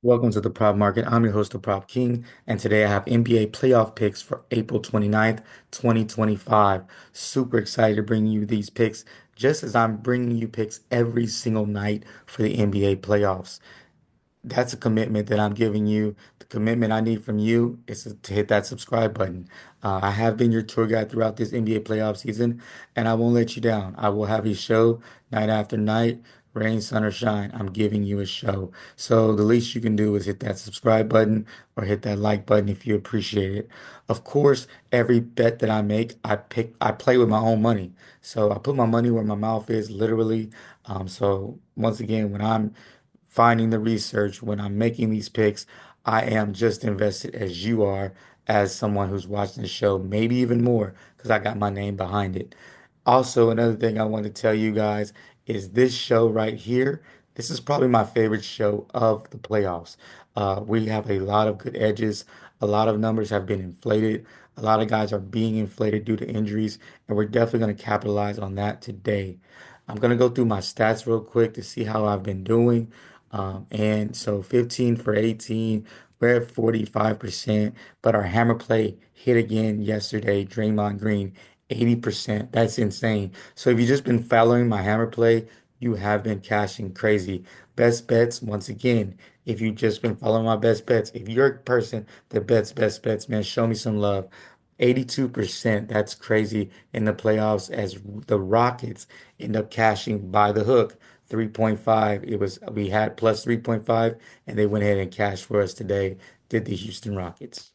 Welcome to the Prop Market. I'm your host, the Prop King, and today I have NBA playoff picks for April 29th, 2025. Super excited to bring you these picks, just as I'm bringing you picks every single night for the NBA playoffs. That's a commitment that I'm giving you. The commitment I need from you is to hit that subscribe button. I have been your tour guide throughout this NBA playoff season, and I won't let you down. I will have a show night after night, rain, sun, or shine. I'm giving you a show. So the least you can do is hit that subscribe button or hit that like button if you appreciate it. Of course, every bet that I make, I play with my own money. So I put my money where my mouth is, literally. So once again, when I'm finding the research, when I'm making these picks, I am just invested as you are, as someone who's watching the show, maybe even more, because I got my name behind it. Also, another thing I want to tell you guys is this show right here. This is probably my favorite show of the playoffs. We have a lot of good edges. A lot of numbers have been inflated. A lot of guys are being inflated due to injuries, and we're definitely going to capitalize on that today. I'm going to go through my stats real quick to see how I've been doing. And so 15 for 18, we're at 45%, but our hammer play hit again yesterday. Draymond Green, 80%. That's insane. So if you've just been following my hammer play, you have been cashing crazy. Best bets, once again, if you've just been following my best bets, if you're a person that bets best bets, man, show me some love. 82%, that's crazy in the playoffs as the Rockets end up cashing by the hook. 3.5. We had plus 3.5 and they went ahead and cashed for us today, did the Houston Rockets.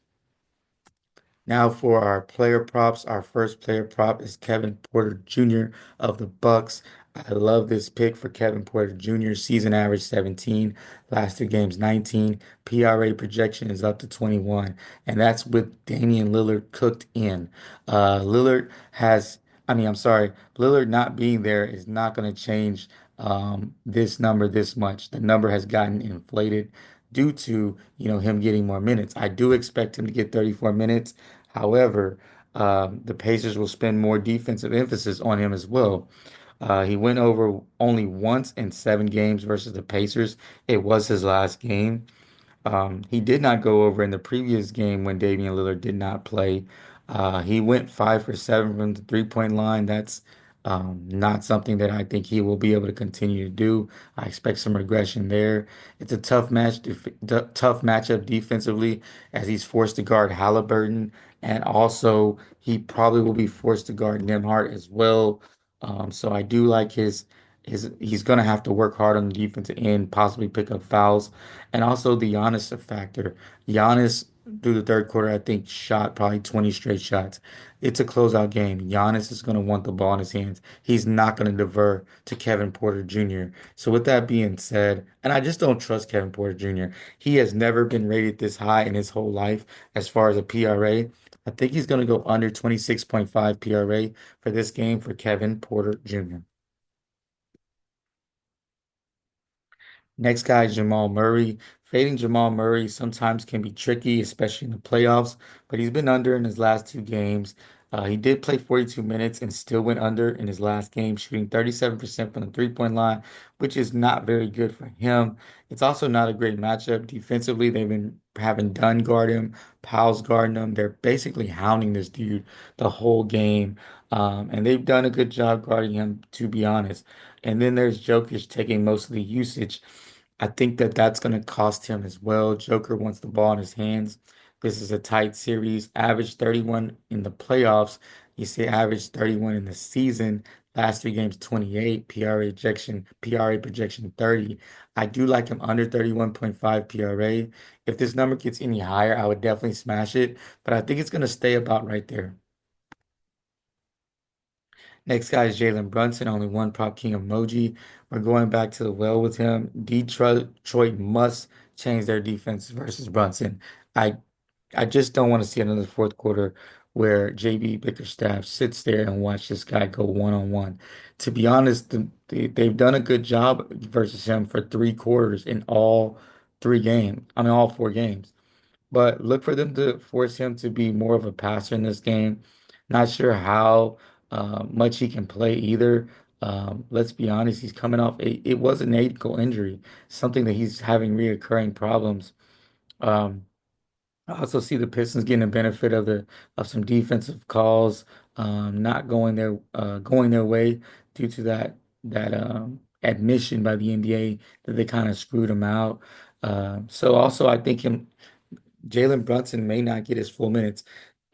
Now for our player props, our first player prop is Kevin Porter Jr. of the Bucks. I love this pick for Kevin Porter Jr. Season average 17, last two games 19. PRA projection is up to 21, and that's with Damian Lillard cooked in. Lillard has, I'm sorry, Lillard not being there is not going to change this number this much. The number has gotten inflated due to, him getting more minutes. I do expect him to get 34 minutes. However, the Pacers will spend more defensive emphasis on him as well. He went over only once in 7 games versus the Pacers. It was his last game. He did not go over in the previous game when Damian Lillard did not play. He went 5 for 7 from the three-point line. That's not something that I think he will be able to continue to do. I expect some regression there. It's a tough matchup defensively as he's forced to guard Halliburton, and also he probably will be forced to guard Nembhard as well. So I do like his he's gonna have to work hard on the defensive end, possibly pick up fouls. And also the Giannis factor. Giannis through the third quarter, I think, shot probably 20 straight shots. It's a closeout game. Giannis is going to want the ball in his hands. He's not going to defer to Kevin Porter Jr. So with that being said, and I just don't trust Kevin Porter Jr. He has never been rated this high in his whole life as far as a PRA. I think he's going to go under 26.5 PRA for this game for Kevin Porter Jr. Next guy is Jamal Murray. Fading Jamal Murray sometimes can be tricky, especially in the playoffs, but he's been under in his last 2 games. He did play 42 minutes and still went under in his last game, shooting 37% from the three-point line, which is not very good for him. It's also not a great matchup. Defensively, they've been having Dunn guard him, Powell's guarding him. They're basically hounding this dude the whole game. And they've done a good job guarding him, to be honest. And then there's Jokic taking most of the usage. I think that that's going to cost him as well. Joker wants the ball in his hands. This is a tight series. Average 31 in the playoffs. You see, average 31 in the season. Last 3 games, 28. PRA projection 30. I do like him under 31.5 PRA. If this number gets any higher, I would definitely smash it. But I think it's going to stay about right there. Next guy is Jalen Brunson, only one prop king emoji. We're going back to the well with him. Detroit must change their defense versus Brunson. I I just don't want to see another fourth quarter where JB Bickerstaff sits there and watch this guy go one-on-one. To be honest, they've done a good job versus him for 3 quarters in all 3 games. All 4 games. But look for them to force him to be more of a passer in this game. Not sure how much he can play either. Let's be honest, he's coming off it was an ankle injury, something that he's having reoccurring problems. Um, I also see the Pistons getting the benefit of the of some defensive calls, not going their way due to that admission by the NBA that they kind of screwed him out. So also I think him Jalen Brunson may not get his full minutes.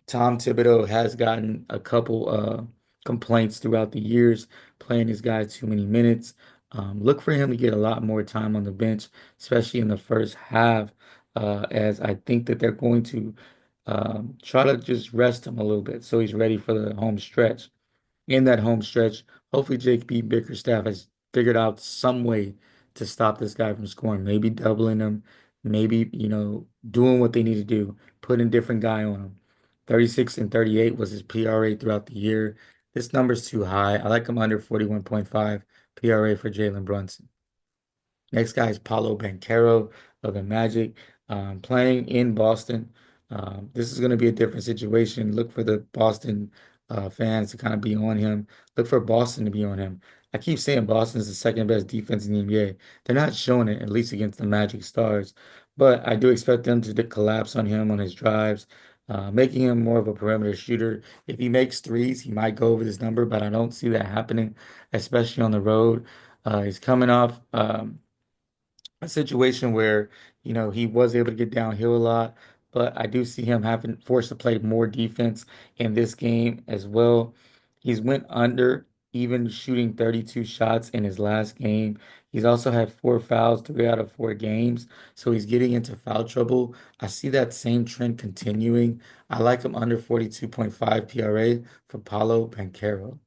Tom Thibodeau has gotten a couple complaints throughout the years, playing his guys too many minutes. Look for him to get a lot more time on the bench, especially in the first half, as I think that they're going to try to just rest him a little bit so he's ready for the home stretch. In that home stretch, hopefully Jake B. Bickerstaff has figured out some way to stop this guy from scoring. Maybe doubling him, maybe, doing what they need to do, putting a different guy on him. 36 and 38 was his PRA throughout the year. This number's too high. I like him under 41.5 PRA for Jalen Brunson. Next guy is Paolo Banchero of the Magic, playing in Boston. This is going to be a different situation. Look for the Boston fans to kind of be on him. Look for Boston to be on him. I keep saying Boston is the second best defense in the NBA. They're not showing it, at least against the Magic Stars. But I do expect them to collapse on him on his drives, making him more of a perimeter shooter. If he makes threes, he might go over this number, but I don't see that happening, especially on the road. He's coming off. A situation where, he was able to get downhill a lot, but I do see him having forced to play more defense in this game as well. He's went under, even shooting 32 shots in his last game. He's also had 4 fouls 3 out of 4 games, so he's getting into foul trouble. I see that same trend continuing. I like him under 42.5 PRA for Paulo Banchero.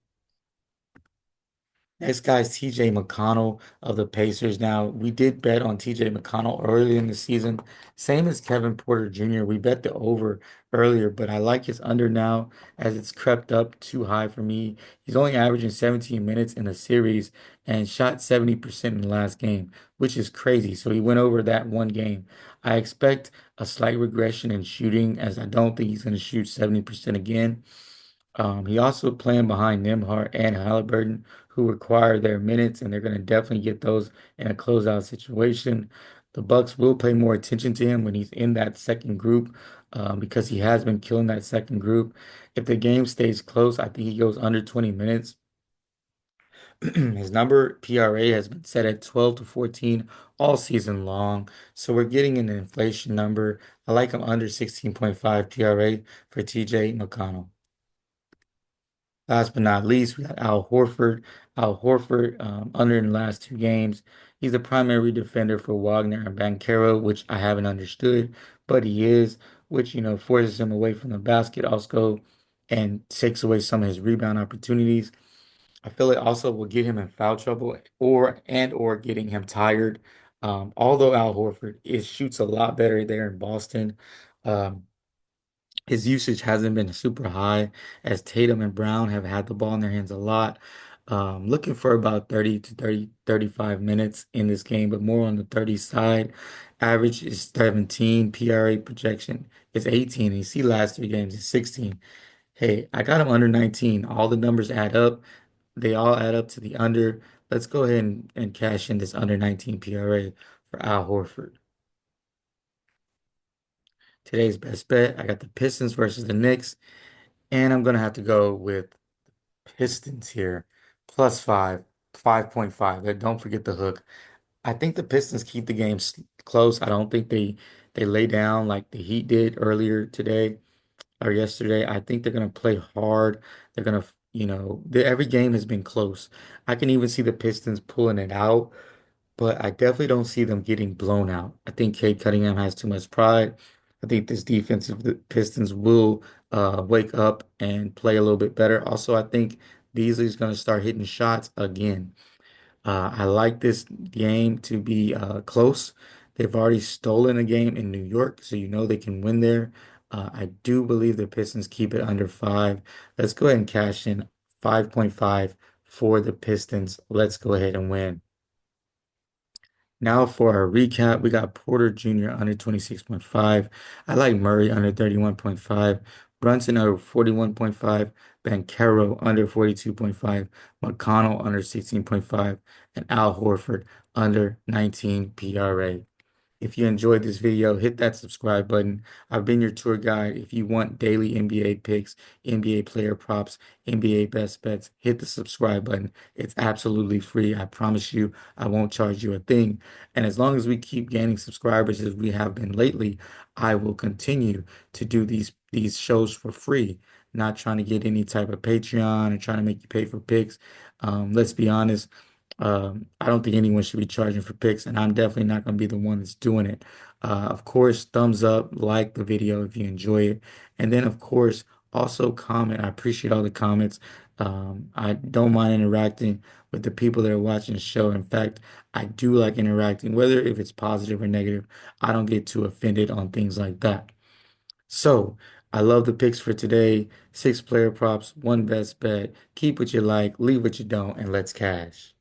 Next guy is TJ McConnell of the Pacers. Now, we did bet on TJ McConnell earlier in the season, same as Kevin Porter Jr. We bet the over earlier, but I like his under now as it's crept up too high for me. He's only averaging 17 minutes in the series and shot 70% in the last game, which is crazy. So he went over that one game. I expect a slight regression in shooting as I don't think he's going to shoot 70% again. He also playing behind Nembhard and Halliburton, who require their minutes, and they're going to definitely get those in a closeout situation. The Bucks will pay more attention to him when he's in that second group, because he has been killing that second group. If the game stays close, I think he goes under 20 minutes. His number PRA has been set at 12 to 14 all season long, so we're getting an inflation number. I like him under 16.5 PRA for TJ McConnell. Last but not least, we got Al Horford. Al Horford, under in the last 2 games, he's the primary defender for Wagner and Banchero, which I haven't understood, but he is, which, forces him away from the basket also and takes away some of his rebound opportunities. I feel it also will get him in foul trouble or getting him tired. Although Al Horford shoots a lot better there in Boston. Um, his usage hasn't been super high as Tatum and Brown have had the ball in their hands a lot. Looking for about 30 to 35 minutes in this game, but more on the 30 side. Average is 17, PRA projection is 18. And you see last 3 games is 16. Hey, I got him under 19. All the numbers add up. They all add up to the under. Let's go ahead and cash in this under 19 PRA for Al Horford. Today's best bet, I got the Pistons versus the Knicks. And I'm gonna have to go with Pistons here. Plus 5.5. Don't forget the hook. I think the Pistons keep the game close. I don't think they lay down like the Heat did earlier today or yesterday. I think they're gonna play hard. They're gonna, every game has been close. I can even see the Pistons pulling it out, but I definitely don't see them getting blown out. I think Cade Cunningham has too much pride. I think this defense of the Pistons will wake up and play a little bit better. Also, I think Beasley's going to start hitting shots again. I like this game to be close. They've already stolen a game in New York, so they can win there. I do believe the Pistons keep it under 5. Let's go ahead and cash in 5.5 for the Pistons. Let's go ahead and win. Now for our recap, we got Porter Jr. under 26.5. I like Murray under 31.5. Brunson over 41.5, Banchero under 42.5, McConnell under 16.5, and Al Horford under 19 PRA. If you enjoyed this video, hit that subscribe button. I've been your tour guide. If you want daily NBA picks, NBA player props, NBA best bets, hit the subscribe button. It's absolutely free. I promise you, I won't charge you a thing. And as long as we keep gaining subscribers as we have been lately, I will continue to do these shows for free. Not trying to get any type of Patreon or trying to make you pay for picks. Let's be honest. I don't think anyone should be charging for picks, and I'm definitely not going to be the one that's doing it. Of course, thumbs up, like the video if you enjoy it, and then of course also comment. I appreciate all the comments. I don't mind interacting with the people that are watching the show. In fact, I do like interacting, whether if it's positive or negative. I don't get too offended on things like that. So I love the picks for today. Six player props, one best bet. Keep what you like, leave what you don't, and let's cash.